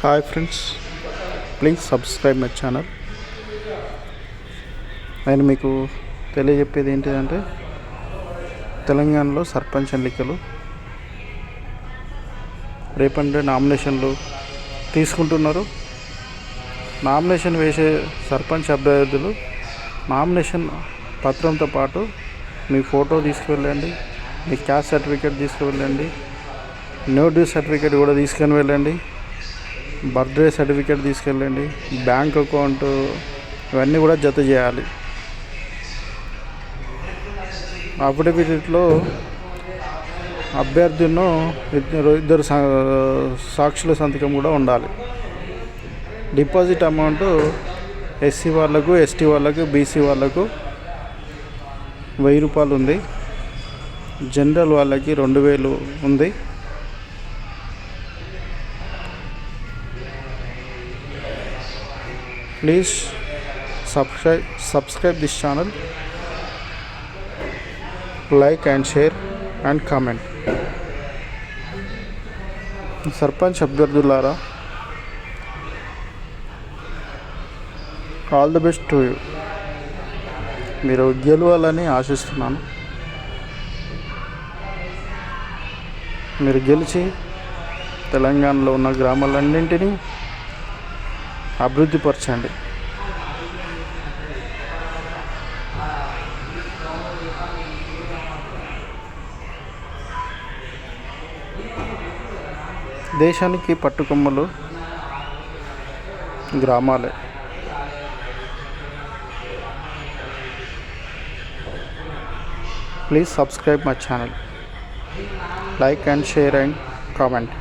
Hi friends, please subscribe my channel. నేను మీకు తెలియజెప్పేది ఏంటిదంటే, తెలంగాణలో సర్పంచ్ ఎన్నికలు రేపంటే నామినేషన్లు తీసుకుంటున్నారు. నామినేషన్ వేసే సర్పంచ్ అభ్యర్థులు నామినేషన్ పత్రంతో పాటు మీ ఫోటో తీసుకువెళ్ళండి, మీ క్యాస్ట్ సర్టిఫికేట్ తీసుకువెళ్ళండి, నోటీస్ సర్టిఫికేట్ కూడా తీసుకొని వెళ్ళండి, బర్త్డే సర్టిఫికేట్ తీసుకెళ్ళండి, బ్యాంక్ అకౌంట్ ఇవన్నీ కూడా జత చేయాలి. అఫిడవిట్లో అభ్యర్థిను ఇద్దరు సాక్షుల సంతకం కూడా ఉండాలి. డిపాజిట్ అమౌంట్ ఎస్సీ వాళ్ళకు, ఎస్టీ వాళ్ళకు, బీసీ వాళ్ళకు 1000 రూపాయలు ఉంది. జనరల్ వాళ్ళకి 2000 ఉంది. Please subscribe this channel, like and share and comment. Sarpanch అభ్యర్థులారా, all the best to you. మీరు గెలవాలని ఆశిస్తున్నాను. మీరు గెలిచి తెలంగాణలో ఉన్న గ్రామాలన్నింటినీ అభివృద్ధిపరచండి. దేశానికి పట్టుకొమ్మలు గ్రామాలే. Please subscribe my channel, like and share and comment.